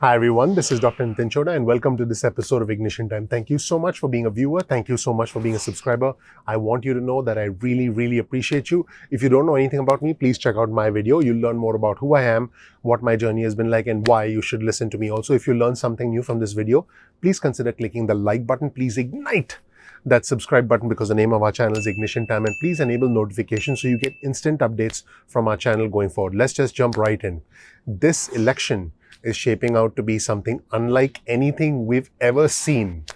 Hi everyone, this is Dr. Chhoda and welcome to this episode of Ignition Time. Thank you so much for being a viewer. Thank you so much for being a subscriber. I want you to know that I really appreciate you. If you don't know anything about me, please check out my video. You'll learn more about who I am, what my journey has been like, and why you should listen to me. Also, if you learn something new from this video, please consider clicking the like button. Please ignite that subscribe button because the name of our channel is Ignition Time, and please enable notifications so you get instant updates from our channel going forward. Let's just jump right in. This election is shaping out to be something unlike anything we've ever seen.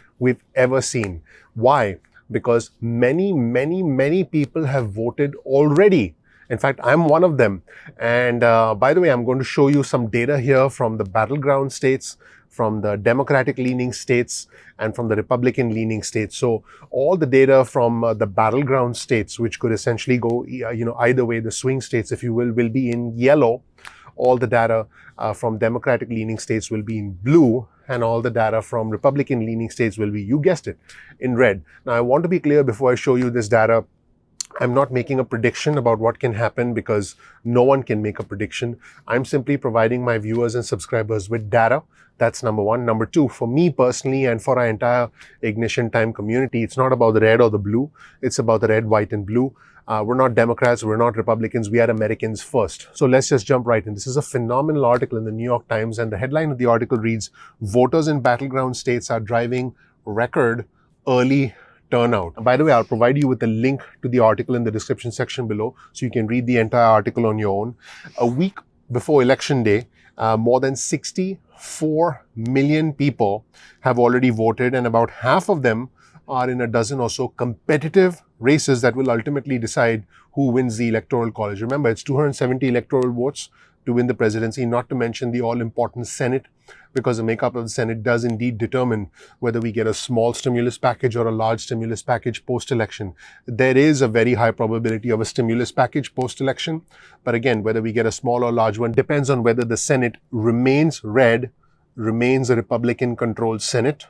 Why? Because many people have voted already. In fact, I'm one of them. And by the way, I'm going to show you some data here from the battleground states, from the Democratic leaning states, and from the Republican leaning states. So all the data from the battleground states, which could essentially go, either way, the swing states, if you will be in yellow. All the data from Democratic leaning states will be in blue, and all the data from Republican leaning states will be, you guessed it, in red. Now, I want to be clear before I show you this data. I'm not making a prediction about what can happen because no one can make a prediction. I'm simply providing my viewers and subscribers with data. That's number one. Number two, for me personally and for our entire Ignition Time community, it's not about the red or the blue. It's about the red, white, and blue. We're not Democrats, we're not Republicans, we are Americans first. So let's just jump right in. This is a phenomenal article in the New York Times, and the headline of the article reads, "Voters in battleground states are driving record early turnout." By the way, I'll provide you with a link to the article in the description section below so you can read the entire article on your own. A week before Election Day, more than 64 million people have already voted, and about half of them are in a dozen or so competitive races that will ultimately decide who wins the Electoral College. Remember, it's 270 electoral votes to win the presidency, not to mention the all-important Senate, because the makeup of the Senate does indeed determine whether we get a small stimulus package or a large stimulus package post-election. There is a very high probability of a stimulus package post-election, but again, whether we get a small or large one depends on whether the Senate remains red, remains a Republican-controlled Senate,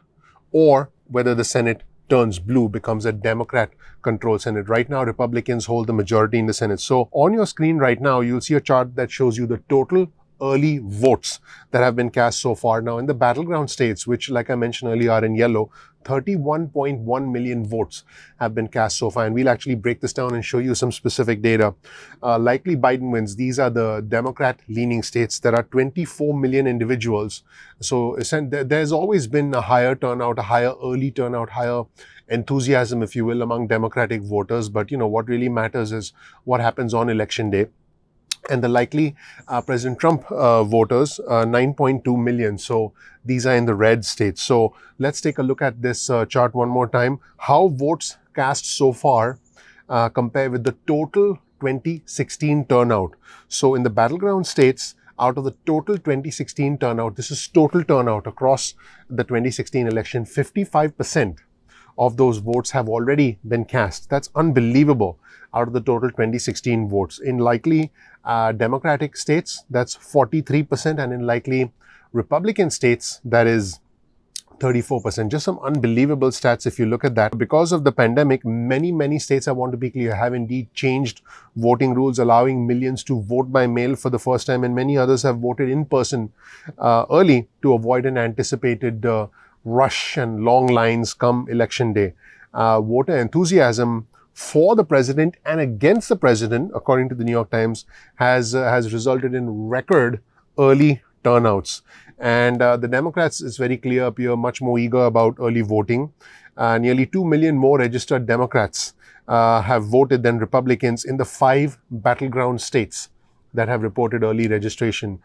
or whether the Senate turns blue, becomes a Democrat-controlled Senate. Right now, Republicans hold the majority in the Senate. So on your screen right now, you'll see a chart that shows you the total early votes that have been cast so far. Now, in the battleground states, which, like I mentioned earlier, are in yellow, 31.1 million votes have been cast so far. And we'll actually break this down and show you some specific data. Likely Biden wins. These are the Democrat-leaning states. There are 24 million individuals. So there's always been a higher turnout, a higher early turnout, higher enthusiasm, if you will, among Democratic voters. But, what really matters is what happens on Election Day. And the likely President Trump voters, 9.2 million. So these are in the red states. So let's take a look at this chart one more time. How votes cast so far compare with the total 2016 turnout. So in the battleground states, out of the total 2016 turnout, this is total turnout across the 2016 election, 55% of those votes have already been cast. That's unbelievable. Out of the total 2016 votes. In likely Democratic states, that's 43%, and in likely Republican states, that is 34%. Just some unbelievable stats if you look at that. Because of the pandemic, many states, I want to be clear, have indeed changed voting rules, allowing millions to vote by mail for the first time, and many others have voted in person early to avoid an anticipated rush and long lines come Election Day. Voter enthusiasm for the president and against the president, according to the New York Times, has resulted in record early turnouts. And the Democrats, it's very clear, appear much more eager about early voting. Nearly 2 million more registered Democrats have voted than Republicans in the 5 battleground states that have reported early registration.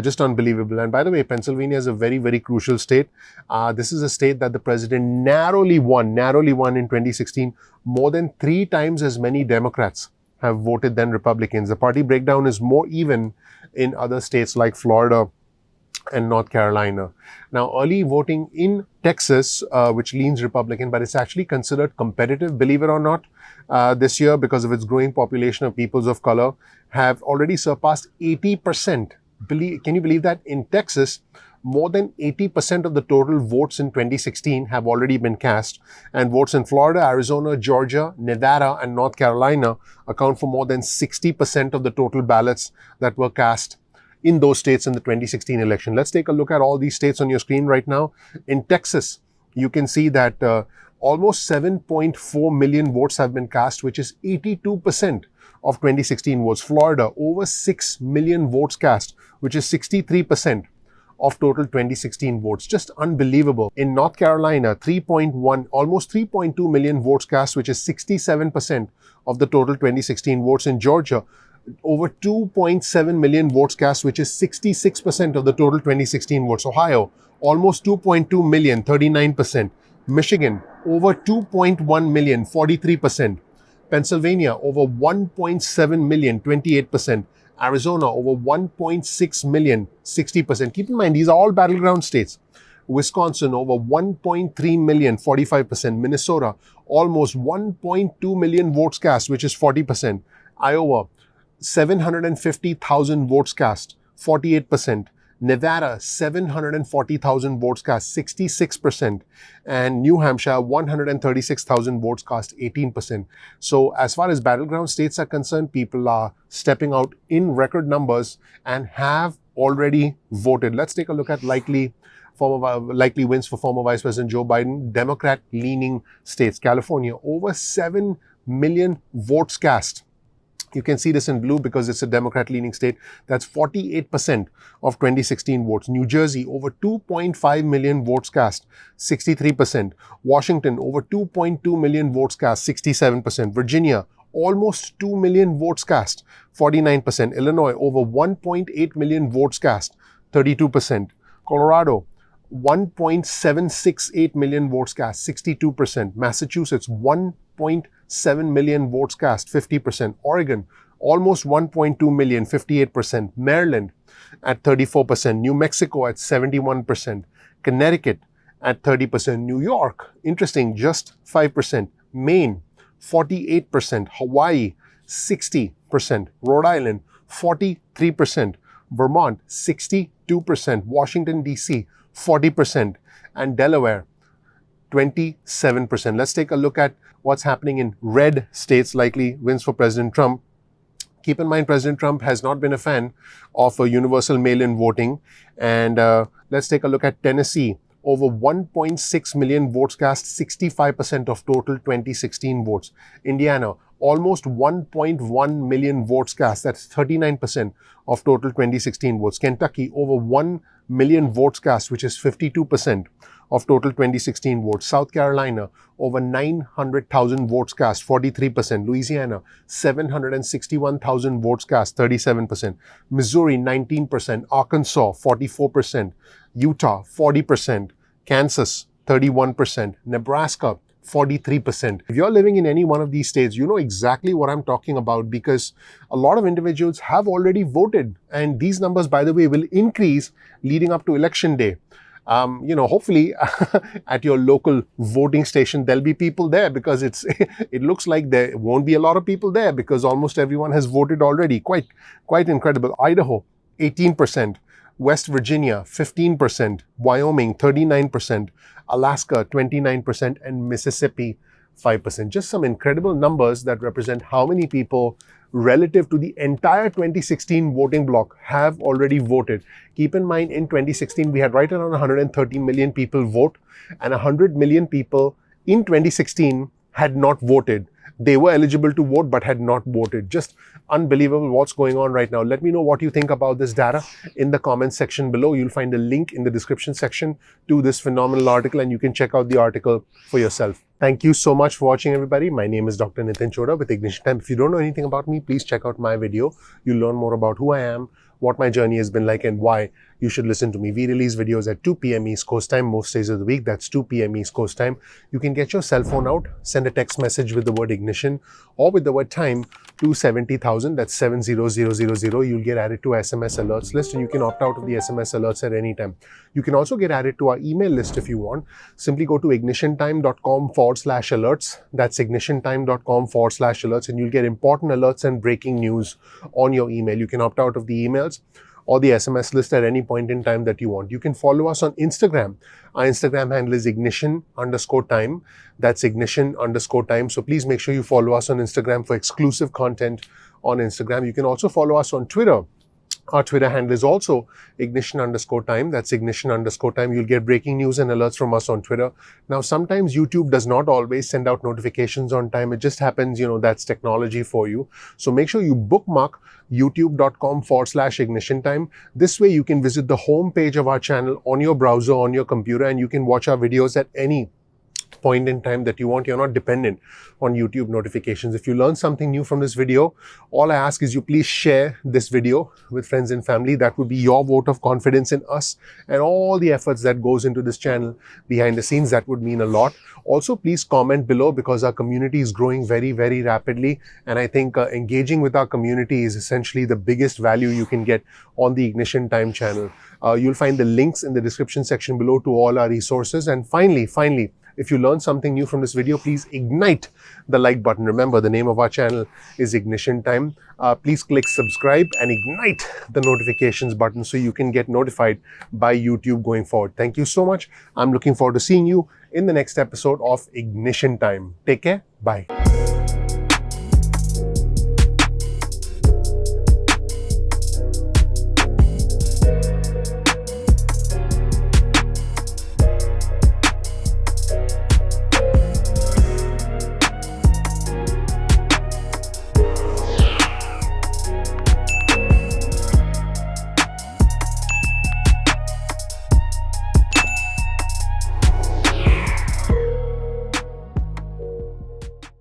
Just unbelievable. And by the way, Pennsylvania is a very crucial state. This is a state that the president narrowly won in 2016. More than 3 times as many Democrats have voted than Republicans. The party breakdown is more even in other states like Florida and North Carolina. Now, early voting in Texas, which leans Republican, but it's actually considered competitive, believe it or not, this year because of its growing population of peoples of color, have already surpassed 80%. Can you believe that? In Texas, more than 80% of the total votes in 2016 have already been cast, and votes in Florida, Arizona, Georgia, Nevada, and North Carolina account for more than 60% of the total ballots that were cast in those states in the 2016 election. Let's take a look at all these states on your screen right now. In Texas, you can see that almost 7.4 million votes have been cast, which is 82% of 2016 votes. Florida, over 6 million votes cast, which is 63% of total 2016 votes. Just unbelievable. In North Carolina, 3.1, almost 3.2 million votes cast, which is 67% of the total 2016 votes. In Georgia, over 2.7 million votes cast, which is 66% of the total 2016 votes. Ohio, almost 2.2 million, 39%. Michigan, over 2.1 million, 43%. Pennsylvania, over 1.7 million, 28%. Arizona, over 1.6 million, 60%. Keep in mind, these are all battleground states. Wisconsin, over 1.3 million, 45%. Minnesota, almost 1.2 million votes cast, which is 40%. Iowa, 750,000 votes cast, 48%. Nevada, 740,000 votes cast, 66%. And New Hampshire, 136,000 votes cast, 18%. So as far as battleground states are concerned, people are stepping out in record numbers and have already voted. Let's take a look at likely wins for former Vice President Joe Biden. Democrat-leaning states. California, over 7 million votes cast. You can see this in blue because it's a Democrat-leaning state. That's 48% of 2016 votes. New Jersey, over 2.5 million votes cast, 63%. Washington, over 2.2 million votes cast, 67%. Virginia, almost 2 million votes cast, 49%. Illinois, over 1.8 million votes cast, 32%. Colorado, 1.768 million votes cast, 62%. Massachusetts, 1.7 million votes cast, 50%. Oregon, almost 1.2 million, 58%. Maryland at 34%. New Mexico at 71%. Connecticut at 30%. New York, interesting, just 5%. Maine, 48%. Hawaii, 60%. Rhode Island, 43%. Vermont, 62%. Washington, D.C., 40%. And Delaware, 27%. Let's take a look at what's happening in red states, likely wins for President Trump. Keep in mind, President Trump has not been a fan of universal mail-in voting. And let's take a look at Tennessee. Over 1.6 million votes cast, 65% of total 2016 votes. Indiana, almost 1.1 million votes cast. That's 39% of total 2016 votes. Kentucky, over 1 million votes cast, which is 52% of total 2016 votes. South Carolina, over 900,000 votes cast, 43%. Louisiana, 761,000 votes cast, 37%. Missouri, 19%. Arkansas, 44%. Utah, 40%. Kansas, 31%. Nebraska, 43%. If you're living in any one of these states, you know exactly what I'm talking about because a lot of individuals have already voted. And these numbers, by the way, will increase leading up to election day. Hopefully at your local voting station, there'll be people there because it looks like there won't be a lot of people there because almost everyone has voted already. Quite incredible. Idaho, 18%. West Virginia, 15%. Wyoming, 39%. Alaska, 29%. And Mississippi, 5%. Just some incredible numbers that represent how many people relative to the entire 2016 voting bloc have already voted. Keep in mind, in 2016, we had right around 130 million people vote and 100 million people in 2016 had not voted. They were eligible to vote but had not voted. Just unbelievable what's going on right now. Let me know what you think about this data in the comments section below. You'll find a link in the description section to this phenomenal article and you can check out the article for yourself. Thank you so much for watching, everybody. My name is Dr. Nitin Chhoda with Ignition Time. If you don't know anything about me, please check out my video. You'll learn more about who I am, what my journey has been like, and why you should listen to me. We release videos at 2 p.m. East Coast time most days of the week. That's 2 p.m. East Coast time. You can get your cell phone out, send a text message with the word ignition or with the word time to 70,000. That's 70000. You'll get added to SMS alerts list and you can opt out of the SMS alerts at any time. You can also get added to our email list if you want. Simply go to ignitiontime.com/alerts. That's ignitiontime.com/alerts and you'll get important alerts and breaking news on your email. You can opt out of the emails or the SMS list at any point in time that you want. You can follow us on Instagram. Our Instagram handle is ignition_time. That's ignition_time. So please make sure you follow us on Instagram for exclusive content on Instagram. You can also follow us on Twitter. Our Twitter handle is also ignition_time. That's ignition_time. You'll get breaking news and alerts from us on Twitter. Now, sometimes YouTube does not always send out notifications on time. It just happens, that's technology for you. So make sure you bookmark youtube.com/ignition time. This way you can visit the home page of our channel on your browser, on your computer, and you can watch our videos at any point in time that you want. You're not dependent on YouTube notifications. If you learn something new from this video, all I ask is you please share this video with friends and family. That would be your vote of confidence in us and all the efforts that goes into this channel behind the scenes. That would mean a lot. Also, please comment below, because our community is growing very, very rapidly. And I think engaging with our community is essentially the biggest value you can get on the Ignition Time channel. You'll find the links in the description section below to all our resources. And finally, if you learned something new from this video, please ignite the like button. Remember, the name of our channel is Ignition Time. Please click subscribe and ignite the notifications button so you can get notified by YouTube going forward. Thank you so much. I'm looking forward to seeing you in the next episode of Ignition Time. Take care. Bye.